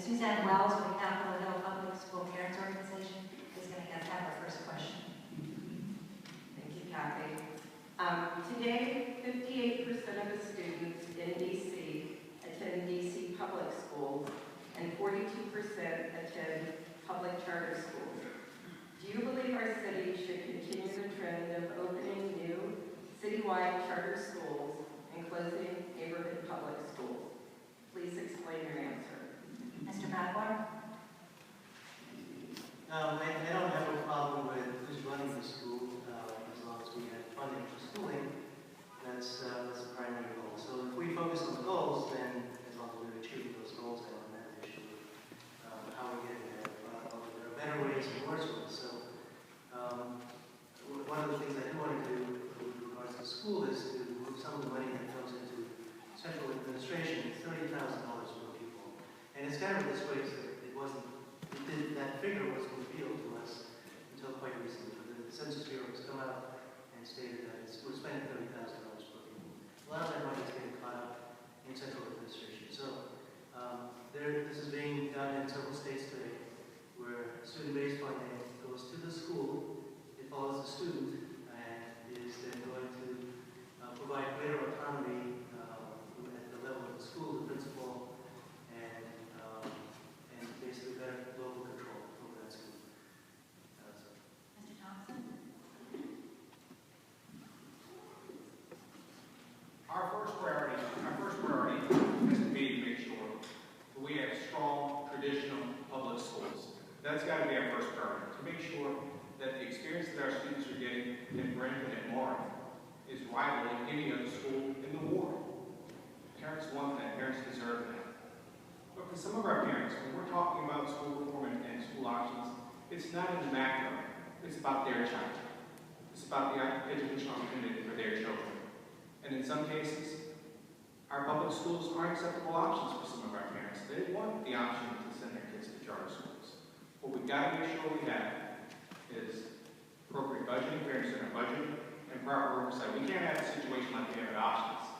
Suzanne Wells with the Capitol Hill Public School Parents Organization is going to have our first question. Thank you, Kathy. Today, 58% of the students in DC attend DC public schools and 42% attend public charter schools. Do you believe our city should continue the trend of opening new citywide charter schools and closing neighborhood public schools? Please explain your answer. Mr. Badhwar? I don't have a problem with who's running the school as long as we have funding for schooling. That's the primary goal. So if we focus on the goals, then as long as we're achieving those goals, I don't have an issue with how we're getting there. There are better ways and worse ways. So one of the things I do want to do with regards to school is to move some of the money that comes into central administration. It's $30,000 per people. And it's kind of this way, so it wasn't, that figure wasn't revealed to us until quite recently. The Census Bureau has come out and stated that we're spending $30,000 per people. A lot of that money is getting caught up in central administration. So this is being done in several states today, where student-based funding goes to the school, it follows the student, and is then going to provide greater autonomy at the level of the school, the principal, and basically better local control over that school. Mr. Thompson? Our first priority has to be to make sure that we have strong, traditional public schools. That's got to be our first priority, to make sure that the experience that our students are getting in Brentwood and Warren is rivaling any other school in the ward. Parents want that. Parents deserve that. But for some of our parents, when we're talking about school reform and school options, it's not in the macro. It's about their child. It's about the educational opportunity for their children. And in some cases, our public schools aren't acceptable options for some of our parents. They want the option to send their kids to charter schools. What we've got to make sure we have is appropriate budgeting, parents in our budget, and proper oversight. We can't have a situation like we have at options,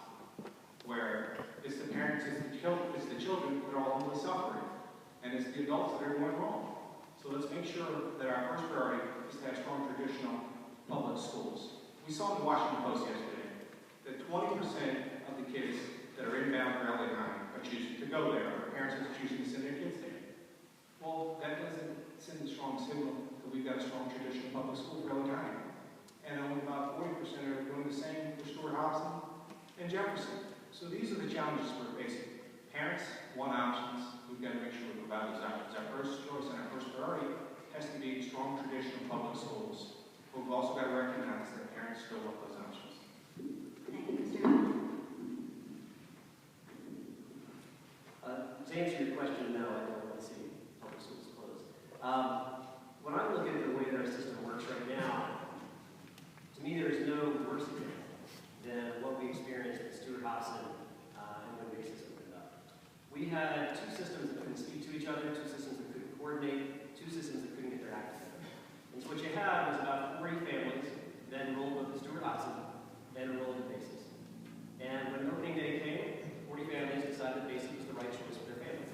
where it's the parents, it's the children that are ultimately suffering, and it's the adults that are going wrong. So let's make sure that our first priority is to have strong traditional public schools. We saw in the Washington Post yesterday that 20% of the kids that are inbound for LA are choosing to go there, or parents are choosing to send their kids there. Well, that doesn't send a strong signal that we've got a strong traditional public school for LA County. And only about 40% are doing the same for Stuart Hobson and Jefferson. So these are the challenges we're facing. Parents want options. We've got to make sure we provide those options. Our first choice and our first priority has to be strong traditional public schools. But we've also got to recognize that parents still want those options. Thank you, Mr. Thompson. To answer your question, no, I don't want to see public schools closed. When I look at the way that our system works right now, to me there is no worse example than what we experienced with Stuart Hobson and when Basis opened up. We had two systems that couldn't speak to each other, two systems that couldn't coordinate, two systems that couldn't get their act together. And so what you had was about 40 families that enrolled with the Stuart Hobson and enrolled in Basis. And when opening day came, 40 families decided Basis was the right choice for their family.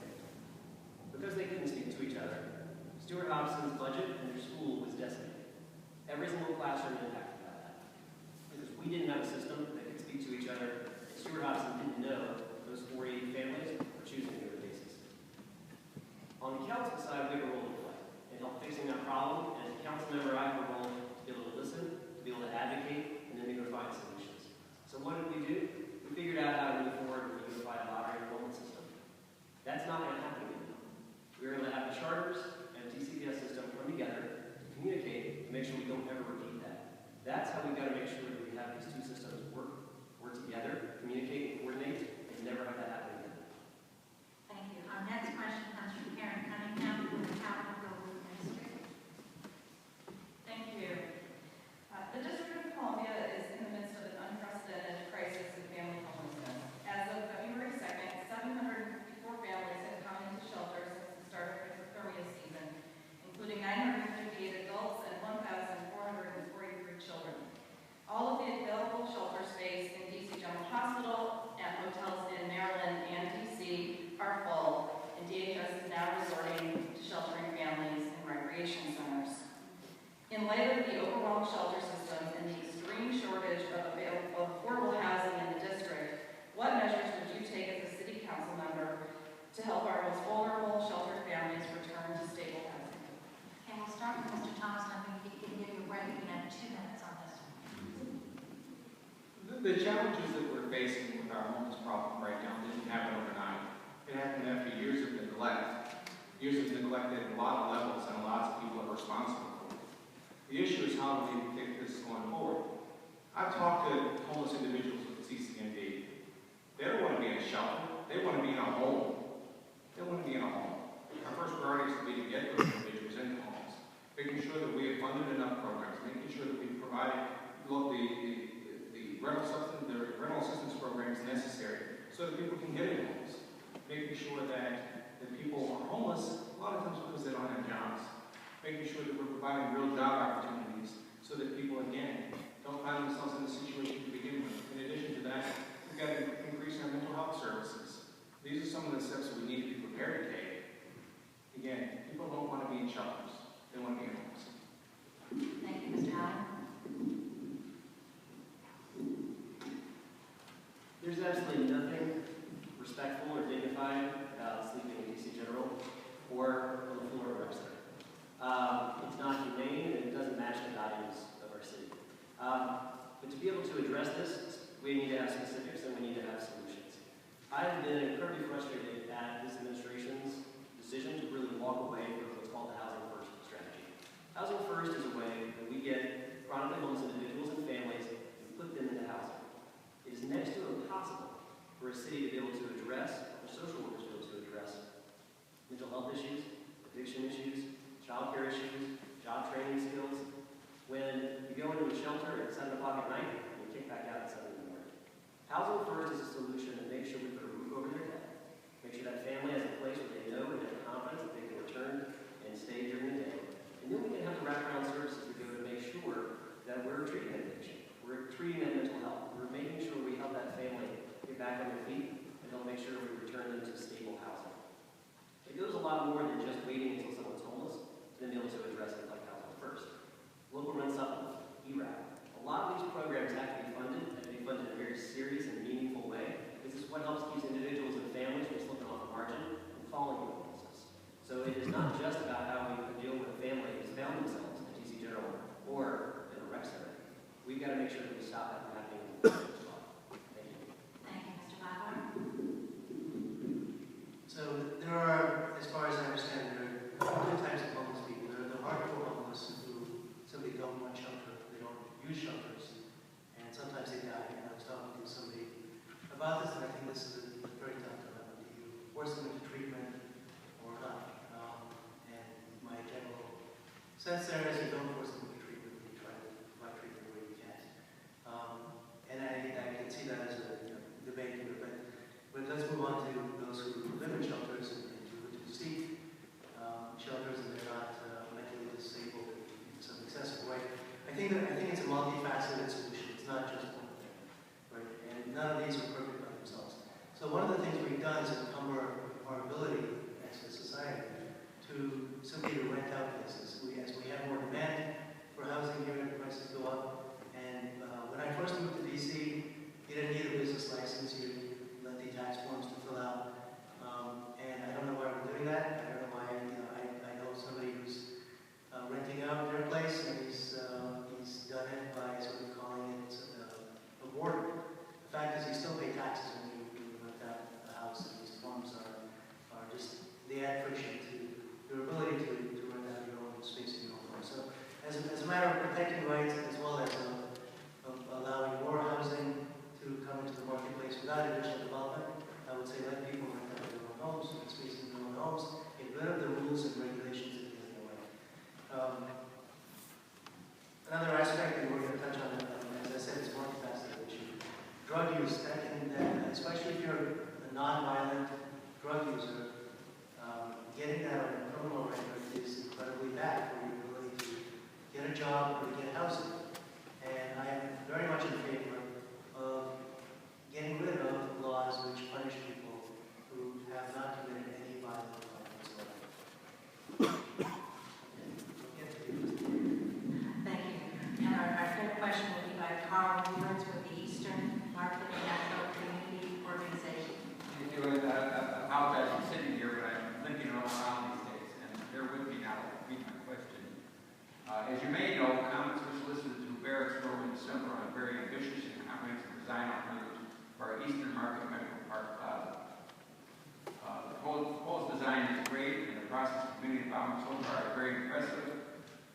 Because they couldn't speak to each other, Stuart Hobson's budget and their school was decimated. Every single classroom impacted by that. Because we didn't have a system that could speak to each other, and Stuart Hobson didn't know those 40 families were choosing to go to Basis. On the council side, we have a role to play in help fixing that problem, and as a council member, I have a role to be able to listen, to be able to advocate, and then be able to find solutions. In light of the overwhelmed shelter system and the extreme shortage of affordable housing in the district, what measures would you take as a city council member to help our most vulnerable sheltered families return to stable housing? Okay, we'll start with Mr. Thomas, and then we can give you a break. You can have 2 minutes on this. The challenges that we're facing with our homeless problem right now didn't happen overnight. It happened after years of neglect. Years of neglect at a lot of levels, and lots of people are responsible for it. The issue is how do we take this going forward? I've talked to homeless individuals with CCND. They don't want to be in a shelter. They want to be in a home. They want to be in a home. Our first priority is to be to get those individuals into homes, making sure that we have funded enough programs, making sure that we provided the rental assistance programs necessary so that people can get in homes, making sure that the people are homeless a lot of times because they don't have jobs, making sure that we're providing real job opportunities so that people, again, don't find themselves in the situation to begin with. In addition to that, we've got to increase our mental health services. These are some of the steps that we need to be prepared to take. Again, people don't want to be in shelters. They want to be in homes. Thank you, Mr. Allen. There's absolutely nothing respectful or dignified about sleeping in DC General or on the floor of our center. It's not humane and it doesn't match the values of our city. But to be able to address this, we need to have specifics and we need to have solutions. I've been incredibly frustrated at this administration's decision to really walk away from what's called the Housing First strategy. Housing First is a way that we get chronically homeless individuals and families and put them into housing. It is next to impossible for a city to be able to address, or social workers to be able to address, mental health issues, addiction issues, child care issues, job training skills. When you go into a shelter at 7 o'clock at night, and you kick back out at 7 in the morning. Housing First is a solution that makes sure we put a roof over their head, make sure that family has a place where they know and have confidence that they can return and stay during the day. And then we can have the wraparound services that go to make sure that we're treating that addiction, we're treating that mental health, we're making sure we help that family get back on their feet, and help make sure we return them to stable housing. It goes a lot more than just waiting until someone's homeless, to be able to address it like Housing First. Local rent supplements, ERAP. A lot of these programs have to be funded in a very serious and meaningful way. This is what helps keep individuals and families from slipping off the margin and falling into homelessness. So it is not just about how we deal with a family who's found themselves in DC General or in a rec center. We've got to make sure that we stop that from happening in the future as well. Thank you. Thank you, Mr. Badhwar. So there are, as far as I understand, there are 2 types of homeless people. There are the hardcore homeless who simply don't want shelter. They don't use shelters. And sometimes they die. And I was talking to somebody about this, and I think this is a very tough dilemma. Do you force them into treatment or not? And my general sense there is you don't force them into treatment. You try to provide treatment where you can. And I can see that as a debate here. But let's move on to those who live in shelters and who seek shelters and they're not mentally disabled in some excessive way. I think it's a multifaceted solution. It's not just one thing, right? And none of these are perfect by themselves. So one of the things we've done is encumber our ability as a society to simply rent out places. As we have more demand for housing here, the prices go up. And when I first moved to DC, you didn't need a business license. You didn't need lengthy tax forms to fill out. And I don't know why we're doing that. I don't know why. I know somebody who's renting out their place, and he's done it by sort of calling it a boarder. The fact is, you still pay taxes when you rent out a house, and these forms are just the add friction to your ability to rent out your own space in your own home. So, as a matter of protecting rights, as well as allowing more housing to come into the marketplace without additional development, I would say let people rent out their own homes, rent space in their own homes, get rid of the rules and regulations that get in the way. Another aspect that we're going to touch on, as I said, is multifaceted issue. Drug use, especially if you're a non-violent drug user, getting that on a criminal record is incredibly bad for your ability to get a job or to get housing. And I am very much in favor of getting rid of laws which punish people who have not committed any violent crime whatsoever. process of committee involvement so far is very impressive,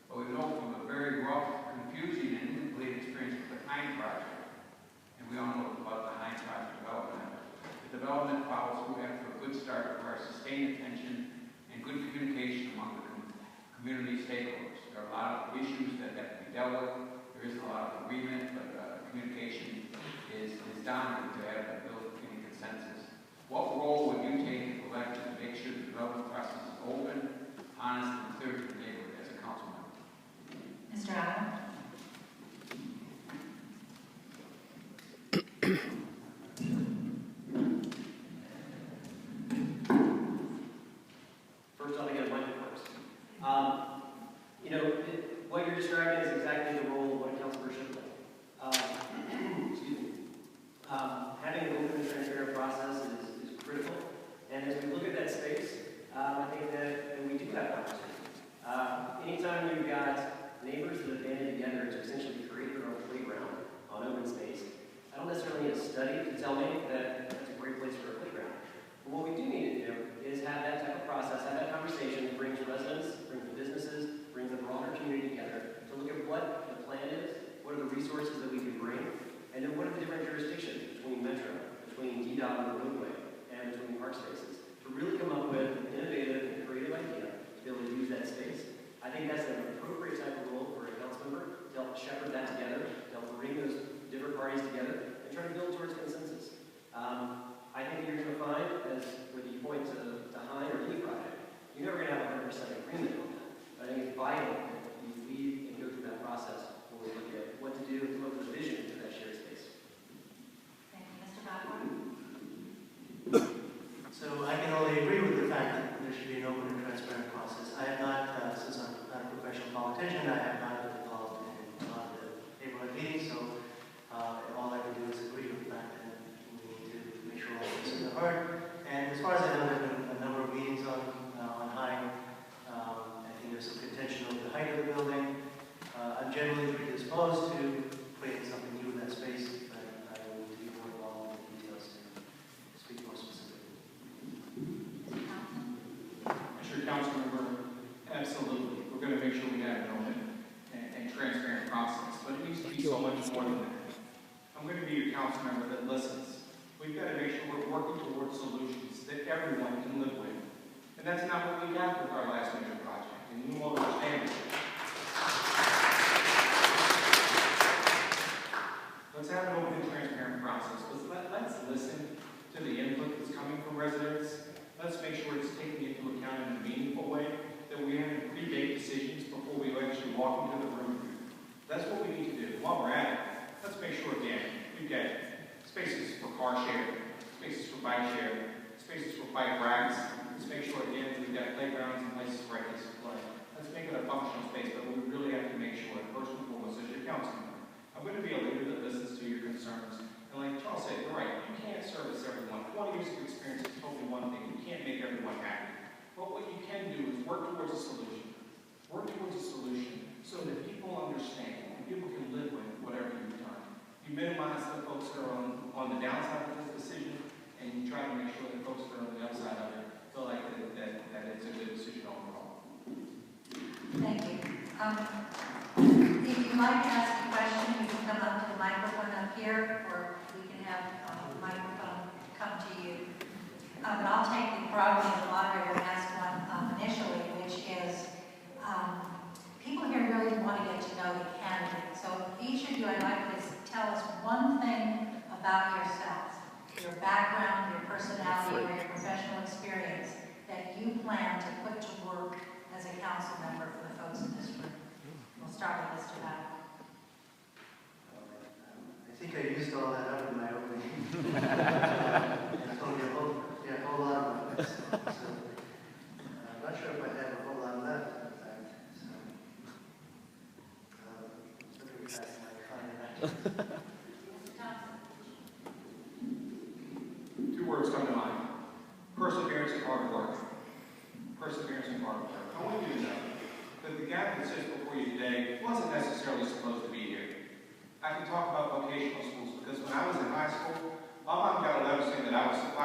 but we know from a very rough, confusing, and incomplete experience with the Hine project, and we all know about the Hine project development. The development follows through after a good start requires sustained attention and good communication among the community stakeholders. There are a lot of issues that have to be dealt with. There isn't a lot of agreement, but communication is dominant to have a build any consensus. What role would you take if elected to make sure the development process is open, honest, and clear to the neighborhood as a council member? Mr. Allen? First, I'll get a mic first. What you're describing is exactly the role of what a councilor should play. Excuse me. Having an open and transparent process is critical. And as we look at that space, I think that we do have opportunity. Anytime you've got neighbors that have banded together to essentially create their own playground on open space, I don't necessarily need a study to tell me that that's a great place for a playground. But what we do need to do is have that type of process, have that conversation that brings residents, brings the businesses, brings the broader community together to look at what the plan is, what are the resources that we can bring, and then what are the different jurisdictions between Metro, between DDOT and the roadway, and between park spaces, to really come up with an innovative and creative idea to be able to use that space. I think that's an appropriate type of role for a council member to help shepherd that together, to help bring those different parties together, and try to build towards consensus. I think you're going to find, as whether you point to Hine or any project, you're never going to have 100% agreement on that. But I think it's vital that you lead and go through that process when we look at what to do and come up with a vision for that shared space. Thank you. Mr. Badhwar? So I can only agree with the fact that there should be an open and transparent process. I have not, since I'm not a professional politician, I have not been involved in a lot of the neighborhood meetings, so all I can do is agree with the fact that we need to make sure all this is heard. And as far as I know, there have been a number of meetings on Hine. I think there's some contention over the height of the building. I'm generally predisposed to creating something new in that space, but I will need to be more involved in the details to speak more specifically. Mr. Council Member, absolutely. We're going to make sure we have an open and transparent process, but it needs to be so much more than that. I'm going to be your council member that listens. We've got to make sure we're working towards solutions that everyone can live with. And that's not what we got with our last major project, and you will understand it. Let's have an open and transparent process. Let's listen to the input that's coming from residents. Let's make sure it's taken into account in a meaningful way, that we have pre-made decisions before we actually walk into the room. That's what we need to do. While we're at it, let's make sure, again, we've got spaces for car sharing, spaces for bike sharing, spaces for bike racks. Let's make sure, again, we've got playgrounds and places for kids to play. Let's make it a functional space, but we really have to make sure, first and foremost, as your council member, I'm going to be a leader that listens to your concerns. And like Charles said, you're right, you can't service everyone. 20 years of experience is totally one thing. You can't make everyone happy. But what you can do is work towards a solution. Work towards a solution so that people understand and people can live with whatever you've done. You minimize the folks that are on the downside of this decision, and you try to make sure that folks that are on the upside of it feel like that it's a good decision overall. Thank you. If you'd like to ask a question, you can come up to the microphone up here, or we can have a microphone come to you. But I'll take the prerogative of the moderator and ask one initially, which is, people here really want to get to know the candidate. So each of you, I'd like to tell us one thing about yourselves, your background, your personality, or your professional experience that you plan to put to work as a council member for the folks in this room. We'll start with Mr. Badhwar. I think I used all that up in my opening. I told you a whole lot about myself. So, I'm not sure if I have a whole lot left, in fact. So, looking past my comment. Mr. Thompson. Two words come to mind. Perseverance and hard work. Perseverance and hard work. I want you to know that the guy that sits before you today wasn't necessarily supposed to be here. I can talk about vocational schools because when I was in high school, my mom got a letter saying that I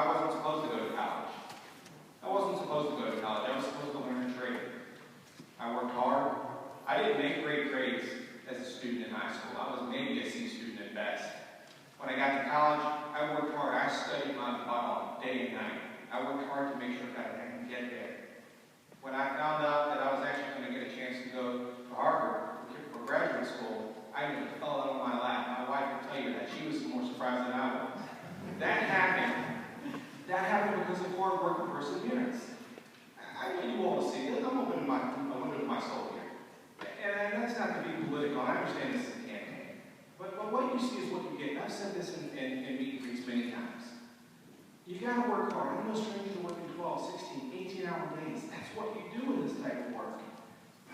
wasn't supposed to go to college. I wasn't supposed to go to college. I was supposed to learn day and night. I worked hard to make sure that I can get there. When I found out that I was actually going to get a chance to go to Harvard for graduate school, I just fell out of my lap. My wife can tell you that she was more surprised than I was. That happened because of hard work and perseverance. I want you all to see it. I'm opening my soul here. And that's not to be political. I understand this is a campaign. But what you see is what you get. I've said this in meet and greets many times. You got to work hard. I'm no stranger to working 12, 16, 18-hour days. That's what you do in this type of work.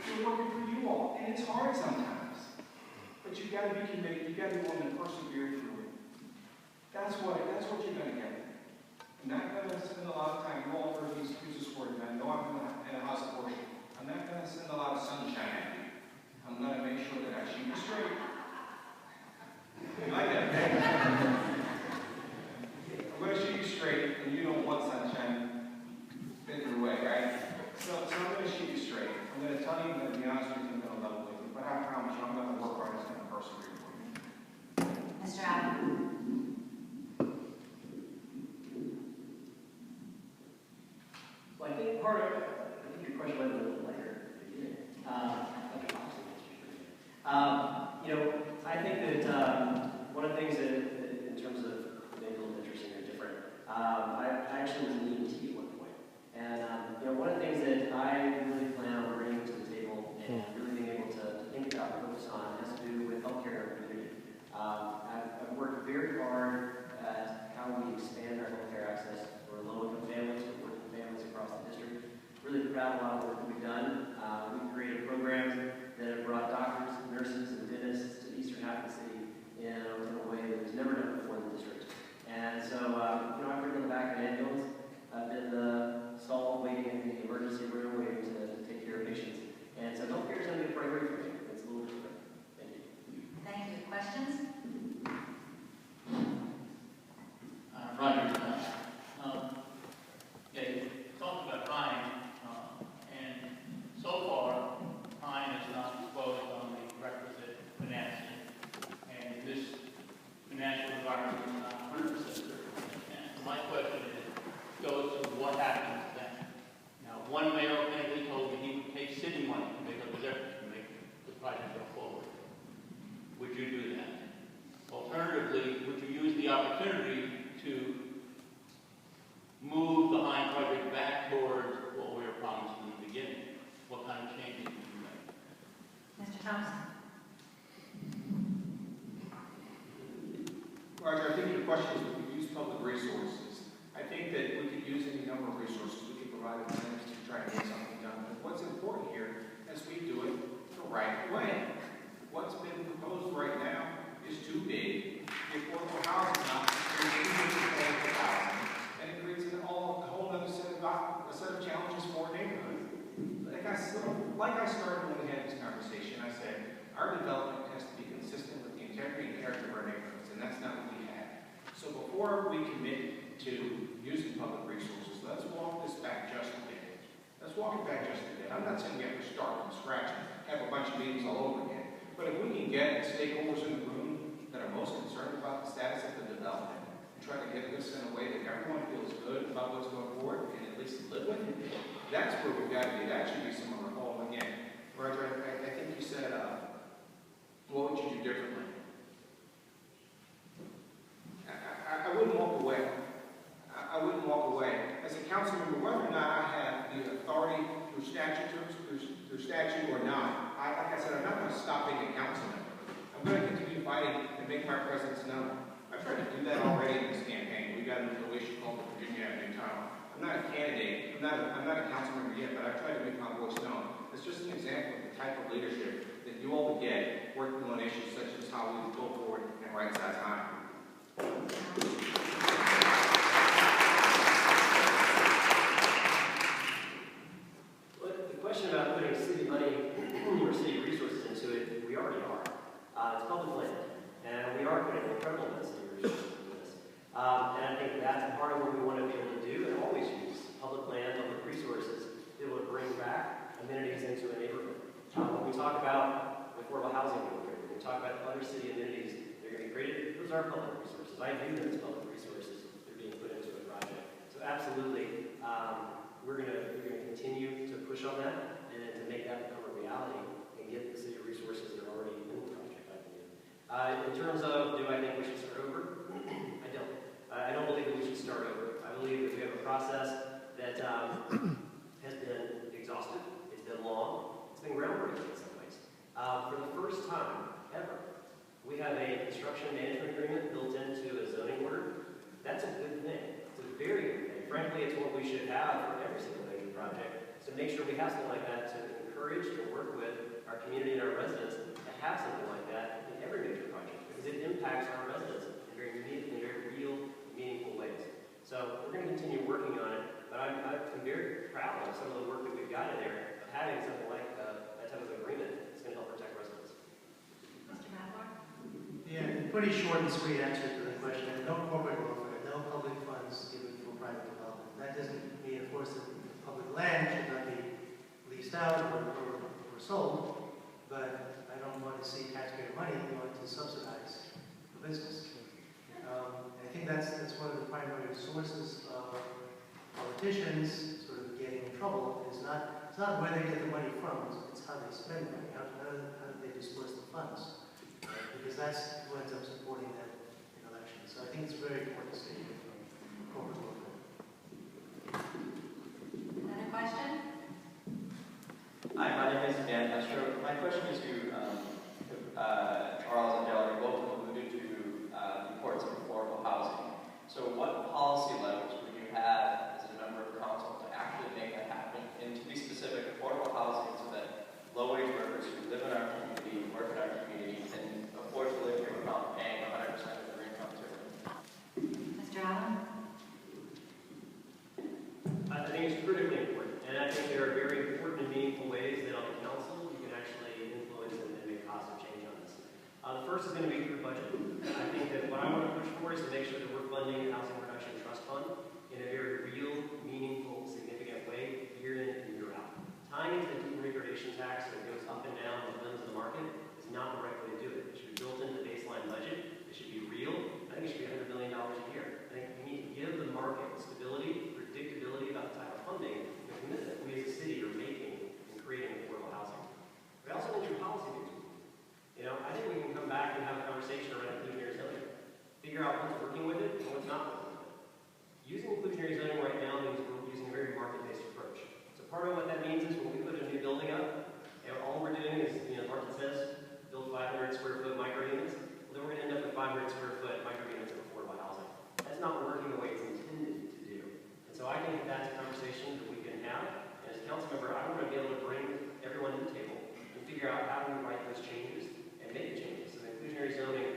You're working for you all. And it's hard sometimes. But you've got to be committed. You've got to be willing to persevere through it. That's what you're going to get. I'm not going to spend a lot of time. You all heard these excuses for it. I know I'm in a house of worship. I'm not going to send a lot of sunshine at you. I'm going to make sure that I shoot you straight. You like that? I'm going to shoot you straight, and you don't want sunshine in your way, right? So I'm going to shoot you straight. I'm going to tell you, I'm going to be honest with you, I'm going to level with you. But I promise you, I'm going to work hard and I'm going to persevere for you. Mr. Allen. Well, I think your question went a little later at the beginning. I think that one of the things that, in terms of maybe a little interesting or different, I actually was in EMT at one point. And, one of the things that I really plan on bringing to the table and really being able to think about and focus on has to do with healthcare in our community. I've worked very hard at how we expand our healthcare access for low-income families, for working families across the district. Really proud of a lot of the work that we've done. We've created programs that have brought doctors, nurses, and dentists to the eastern half of the city in a way that was never done before in the district. And so, I've ridden in the back of an ambulance. I've been the stall waiting in the emergency room, waiting to take care of patients. And so healthcare is going to be a priority for me. It's a little different. Thank you. Thank you. Questions? Roger. You talked about time, and so far, time has not disposed on the requisite financing, and this financial environment is not 100% certain. And my question goes to what happens then. Now, one mayor lately told me he would take city money to make up the difference to make the project go forward. Would you do that? Alternatively, would you use the opportunity to move the Hine project back towards what we were promised in the beginning? What kind of changes would you make? Mr. Thompson. Roger, I think your question is, would we use public resources? I think that we could use any number of resources. We could provide incentives to try to get something done. But what's important here is we do it the right way. What's been proposed right now is too big. The affordable housing option is too big for housing. And it creates a whole other set of challenges for our neighborhood. Like I started when we had this conversation, I said, our development has to be consistent with the integrity and character of our neighborhoods, and that's not what we had. So before we commit to using public resources, let's walk this back just a bit. Let's walk it back just a bit. I'm not saying we have to start from scratch and have a bunch of meetings all over again. But if we can get the stakeholders in the room that are most concerned about the status of the development, try to get this in a way that everyone feels good about what's going forward and at least live with it. That's where we've got to be. That should be some of our goal. Again, Roger, I think you said, what would you do differently? I wouldn't walk away. I wouldn't walk away. As a council member, whether or not I have the authority through statute or not, like I said, I'm not going to stop being a council member. I'm going to continue fighting and make my presence known. I've tried to do that already in this campaign. We've got a little issue called the Virginia Avenue Tunnel. I'm not a candidate. I'm not a council member yet, but I've tried to make my voice known. It's just an example of the type of leadership that you all would get working on issues such as how we go forward and right-size Hine. Well, the question about putting city money or city resources into it, we already are. It's public land, and we are putting incredible amounts of city resources into this. And I think that's part of what we want to be able to do and always use public land, public resources, to be able to bring back amenities into a neighborhood. When we talk about affordable housing, when we talk about other city amenities that are going to be created, those are public resources. I view them as public resources. They're being put into a project. So absolutely, we're gonna continue to push on that and to make that become a reality and get the city resources that are already in the project, I believe. In terms of, do I think we should start over? I don't. I don't believe that we should start over. I believe that we have a process that has been exhaustive. It's been long. It's been groundbreaking in some ways. For the first time ever, we have a construction management agreement built into a zoning order. That's a good thing. It's a very good thing. Frankly, it's what we should have for every single major project. So make sure we have something like that to encourage and work with our community and our residents to have something like that in every major project, because it impacts our residents in very real, meaningful ways. So we're going to continue working on it, but I'm very proud of some of the work that we've got in there of having something like that type of agreement that's going to help protect residents. Mr. Badhwar? Yeah, pretty short and sweet answer to the question. No corporate welfare, no public funds given for private development. That doesn't mean, of course, that public land should not be leased out or sold, but I don't want to see taxpayer money going to subsidize the business. I think that's one of the primary sources of politicians sort of getting in trouble. It's not where they get the money from, it's how they spend the money, how do they disperse the funds. Because that's who ends up supporting them in elections. So I think it's very important to stay away from corporate welfare. Another question? Hi, my name is Dan Castro. My question is to Charles and Dale. You both alluded to the importance of affordable housing. So what policy levers would you have as a member of council to actually make that happen? And to be specific, affordable housing so that low-wage workers who live in our community, work in our community, can afford to live here without paying 100% of their income to it. Mr. Allen? I think it's critically important, and I think there are very important and meaningful ways that on the council you can actually influence and make positive change on this. The first is going to be through budget. I think that what I want to push for is to make sure that we're funding the Housing Production Trust Fund in a very real, meaningful, significant way, year in and year out. Tying into the deemed degradation tax that goes up and down the limbs of the market is not the right way to do it. It should be built into the baseline budget. It should be real. I think it should be $100 million a year. I think we need to give the market stability, predictability about the type of funding and commitment we as a city are making in creating affordable housing. We also need your policy moves. You know, I think we can come back and have a conversation around inclusionary zoning. Figure out what's working with it and what's not working with it. Using inclusionary zoning right now means we're using a very market-based approach. So part of what that means is when we put a new building up, and all we're doing is, you know, Martin says, build 500 square foot micro units, well, then we're going to end up with 500 square foot micro units of affordable housing. That's not working the way it's intended to do. And so I think that's a conversation that we can have. And as a council member, I want to be able to bring everyone to the table and figure out how do we write those changes and make the changes. So the inclusionary zoning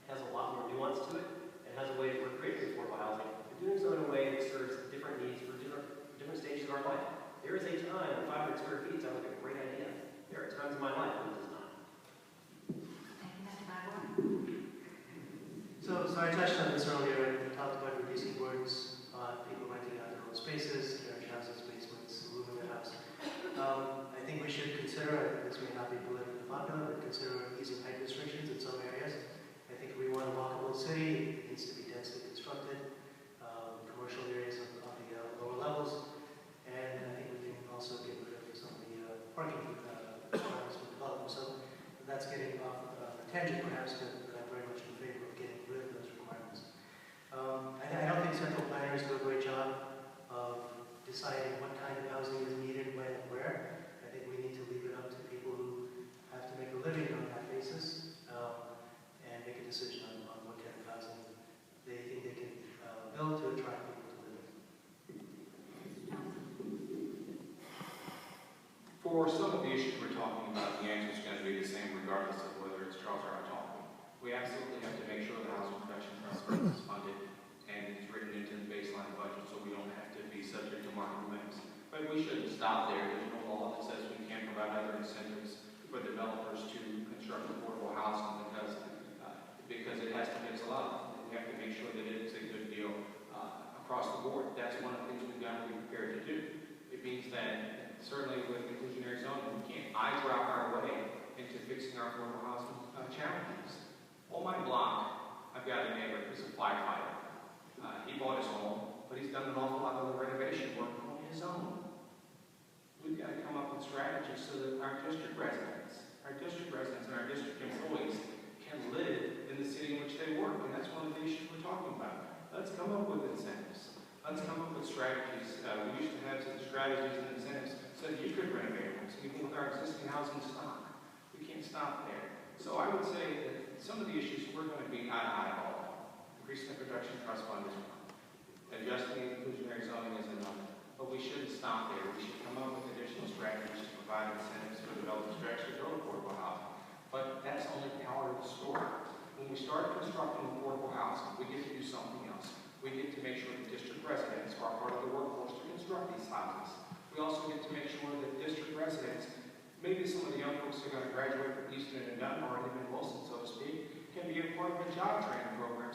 has a lot more nuance to it. It has a way that we're creating affordable housing. We're doing so in a way that serves different needs for different stages of our life. There is a time when 500 square feet sounds like a great idea. There are times in my life when it does not. Thank you, Mr. Badhwar. So I touched on this earlier. We talked about reducing burdens on people renting out their own spaces, carriage houses, basements, room in the house. I think we should consider, this may not be politically popular, but consider easing height restrictions in some areas. I think we want a walkable city. It needs to be densely constructed. Commercial areas on the lower levels. And I think we can also get rid of some of the parking requirements for development. So that's getting off a tangent perhaps, but I'm very much in favor of getting rid of those requirements. I don't think central planners do a great job of deciding what kind of housing is needed, when, and where. I think we need to leave it up to people who have to make a living on that basis and make a decision on what kind of housing they think they can build to attract people to live in. For some of the issues we're talking about, the answer is going to be the same regardless of whether it's Charles or I talking. We absolutely have to make sure the Housing Production Trust Fund is funded and it's written into the baseline budget so we don't have to be subject to market whims. But we shouldn't stop there. There's no law that says we can't provide other incentives for developers to construct affordable housing because it has to mix a lot. We have to make sure that it's a good deal across the board. That's one of the things we've got to be prepared to do. It means that certainly with inclusionary zoning, we can't eyebrow our way into fixing our affordable housing challenges. On my block, I've got a neighbor who's a firefighter. He bought his home but he's done an awful lot of the renovation work on his own. We've got to come up with strategies so that our district residents and our district employees can live in the city in which they work, and that's one of the issues we're talking about. Let's come up with incentives. Let's come up with strategies. We used to have some strategies and incentives so that you could renovate homes, even with our existing housing stock. We can't stop there. So I would say that some of the issues we're going to be eye on. Increasing the production trust fund is one. Adjusting the inclusionary zoning is another. But we shouldn't stop there. We should come up with additional strategies to provide incentives for developers to actually build affordable housing. But that's only part of the story. When we start constructing affordable housing, we get to do something else. We get to make sure that district residents are part of the workforce to construct these houses. We also get to make sure that district residents, maybe some of the young folks who are going to graduate from Easton and Dunbar, and even Wilson, so to speak, can be a part of a job training program